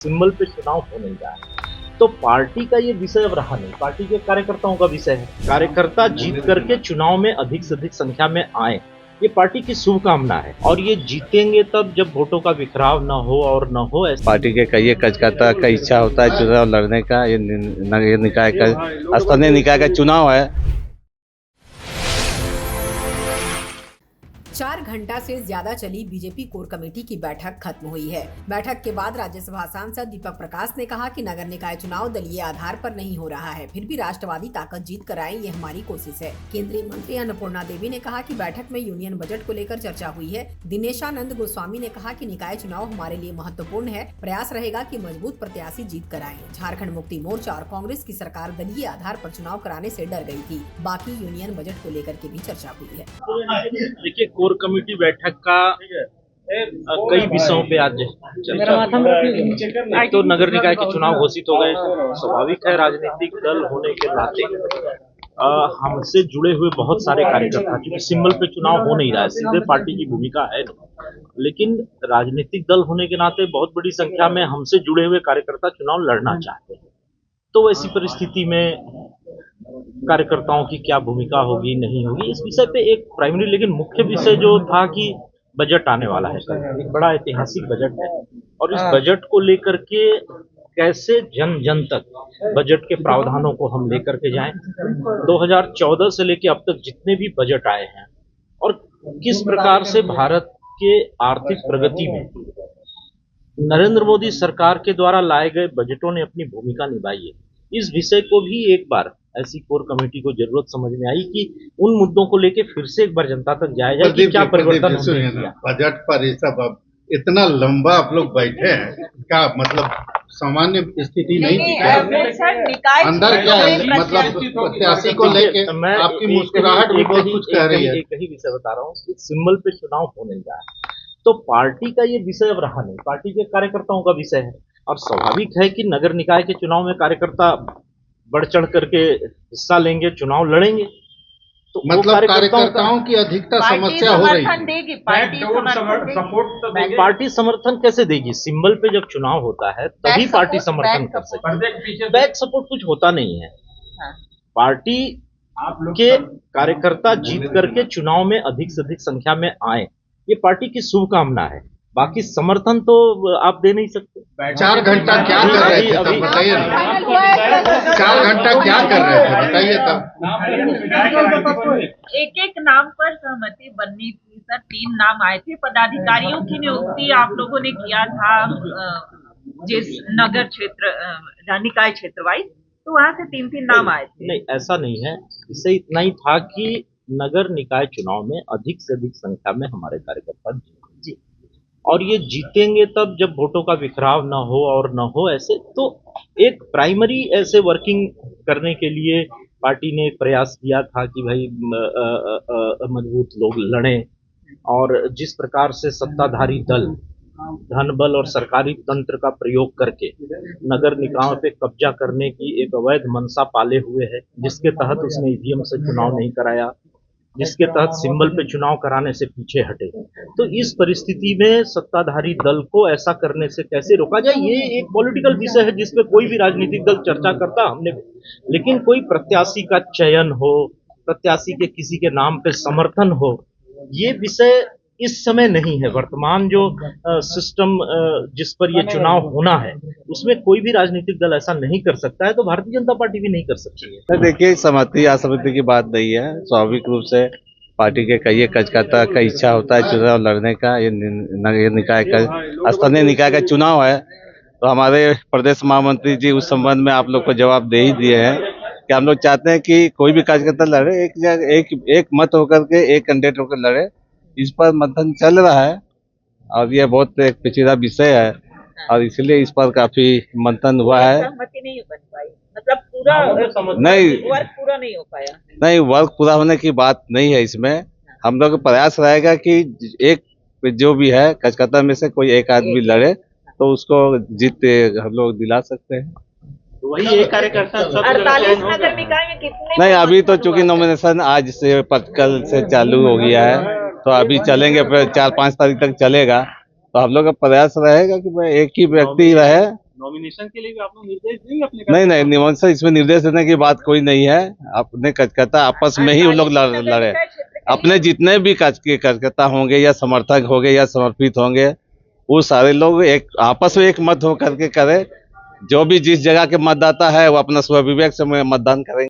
Symbol पे चुनाव हो नहीं रहा है तो पार्टी का ये विषय अब रहा नहीं, पार्टी के कार्यकर्ताओं का विषय है। कार्यकर्ता जीत करके चुनाव में अधिक से अधिक संख्या में आए, ये पार्टी की शुभकामना है और ये जीतेंगे तब जब वोटों का बिखराव न हो और न हो। पार्टी के कई कार्यकर्ता का इच्छा होता है चुनाव लड़ने का। ये नगर निकाय का स्थानीय निकाय का चुनाव है। 4 घंटा से ज्यादा चली बीजेपी कोर कमेटी की बैठक खत्म हुई है। बैठक के बाद राज्यसभा सांसद दीपक प्रकाश ने कहा कि नगर निकाय चुनाव दलीय आधार पर नहीं हो रहा है, फिर भी राष्ट्रवादी ताकत जीत कर आए, ये हमारी कोशिश है। केंद्रीय मंत्री अन्नपूर्णा देवी ने कहा कि बैठक में यूनियन बजट को लेकर चर्चा हुई है। दिनेशानंद गोस्वामी ने कहा कि निकाय चुनाव हमारे लिए महत्वपूर्ण है, प्रयास रहेगा कि मजबूत प्रत्याशी जीत कर आए। झारखंड मुक्ति मोर्चा और कांग्रेस की सरकार दलीय आधार पर चुनाव कराने से डर गई थी। बाकी यूनियन बजट को लेकर के भी चर्चा हुई है। देखिए, कोर कमेटी बैठक का कई विषयों पे आज चर्चा हुई। एक तो नगर निकाय के चुनाव घोषित हो गए। स्वाभाविक है, राजनीतिक दल होने के नाते हमसे जुड़े हुए बहुत सारे कार्यकर्ता, क्योंकि सिंबल पे चुनाव हो नहीं रहा है, सीधे पार्टी की भूमिका है नहीं, लेकिन राजनीतिक दल होने के नाते बहुत बड़ी संख्या में हमसे जुड़े हुए कार्यकर्ता चुनाव लड़ना चाहते हैं। तो ऐसी परिस्थिति में कार्यकर्ताओं की क्या भूमिका होगी नहीं होगी, इस विषय पे एक प्राइमरी लेकिन मुख्य विषय जो था कि बजट आने वाला है, कल एक बड़ा ऐतिहासिक बजट है और इस बजट को लेकर के कैसे जन जन तक बजट के प्रावधानों को हम लेकर के जाएं। 2014 से लेकर अब तक जितने भी बजट आए हैं और किस प्रकार से भारत के आर्थिक प्रगति में नरेंद्र मोदी सरकार के द्वारा लाए गए बजटों ने अपनी भूमिका निभाई है, इस विषय को भी एक बार ऐसी कोर कमेटी को जरूरत समझ में आई कि उन मुद्दों को लेके फिर से एक बार जनता तक जाया जाए कि क्या परिवर्तन किया। बजट पर ये सब अब इतना लंबा आप लोग बैठे हैं, क्या मतलब सामान्य स्थिति नहीं थी क्या? अंदर क्या है, मतलब प्रत्याशी को लेके आपकी मुस्कुराहट भी बहुत कुछ कह रही है। एक ही विषय बता रहा हूँ कि सिंबल पे चुनाव हो नहीं रहा है तो पार्टी का ये विषय अब रहा नहीं, पार्टी के कार्यकर्ताओं का विषय है और स्वाभाविक है कि नगर निकाय के चुनाव में कार्यकर्ता बढ़ चढ़ करके हिस्सा लेंगे, चुनाव लड़ेंगे। तो मतलब कार्यकर्ताओं की अधिकता समस्या हो रही है। पार्टी समर्थन कैसे देगी? सिंबल पे जब चुनाव होता है तभी पार्टी समर्थन कर सकती है। बैक सपोर्ट कुछ होता नहीं है। पार्टी के कार्यकर्ता जीत करके चुनाव में अधिक से अधिक संख्या में आए, ये पार्टी की शुभकामना है। बाकी समर्थन तो आप दे नहीं सकते। 4 घंटा क्या कर रहे थे तब बताइए ना। 4 घंटा क्या कर रहे थे बताइए तब। एक नाम पर सहमति बननी थी सर। 3 नाम आए थे। पदाधिकारियों की नियुक्ति आप लोगों ने किया था जिस नगर क्षेत्र निकाय क्षेत्र वाइज, तो वहाँ से 3 नाम आए थे। नहीं, ऐसा नहीं है। इससे इतना ही था कि नगर निकाय चुनाव में अधिक से अधिक संख्या में हमारे कार्यकर्ता जी और ये जीतेंगे तब जब वोटों का बिखराव न हो और न हो। ऐसे तो एक प्राइमरी ऐसे वर्किंग करने के लिए पार्टी ने एक प्रयास किया था कि भाई मजबूत लोग लड़ें और जिस प्रकार से सत्ताधारी दल धन बल और सरकारी तंत्र का प्रयोग करके नगर निकायों पे कब्जा करने की एक अवैध मंशा पाले हुए है, जिसके तहत उसने ईवीएम से चुनाव नहीं कराया, जिसके तहत सिंबल पे चुनाव कराने से पीछे हटे। तो इस परिस्थिति में सत्ताधारी दल को ऐसा करने से कैसे रोका जाए, ये एक पॉलिटिकल विषय है जिसपे कोई भी राजनीतिक दल चर्चा करता हमने, लेकिन कोई प्रत्याशी का चयन हो, प्रत्याशी के किसी के नाम पे समर्थन हो, ये विषय इस समय नहीं है। वर्तमान जो सिस्टम जिस पर ये चुनाव होना है उसमें कोई भी राजनीतिक दल ऐसा नहीं कर सकता है, तो भारतीय जनता पार्टी भी नहीं कर सकती है। देखिए, सहमति असहमति की बात नहीं है। स्वाभाविक रूप से पार्टी के कई कार्यकर्ता का इच्छा होता है चुनाव लड़ने का। ये नगर निकाय का स्थानीय निकाय का चुनाव है तो हमारे प्रदेश महामंत्री जी उस संबंध में आप लोग को जवाब दे ही दिए हैं कि हम लोग चाहते हैं कि कोई भी कार्यकर्ता लड़े, एक मत होकर के एक कैंडिडेट होकर लड़े। इस पर मंथन चल रहा है और यह बहुत एक पेचीदा विषय है और इसलिए इस पर काफी मंथन हुआ है। सहमति नहीं बन पाई, मतलब पूरा नहीं, वर्क पूरा नहीं हो पाया। नहीं, वर्क पूरा होने की बात नहीं है। इसमें हम लोग का प्रयास रहेगा कि एक जो भी है कार्यकर्ता में से कोई एक आदमी लड़े तो उसको जीत हम लोग दिला सकते हैं। वही एक कार्यकर्ता 48 नगर निकाय में कितने? नहीं, अभी तो चूंकि नॉमिनेशन आज से कल से चालू हो गया है तो अभी चलेंगे, फिर 4-5 तारीख तक चलेगा। तो हम लोग का प्रयास रहेगा कि भाई एक ही व्यक्ति रहे नॉमिनेशन के लिए भी आप लोग निर्देश देंगे अपने नहीं नहीं निमंत्रण, इसमें निर्देश देने की बात कोई नहीं है। अपने कार्यकर्ता आपस में ही वो लोग लड़े, अपने जितने भी कार्यकर्ता होंगे या समर्थक होंगे या समर्पित होंगे, वो सारे लोग एक आपस में एक मत होकर के करें। जो भी जिस जगह के मतदाता है वो अपना स्व विवेक से मतदान करेंगे।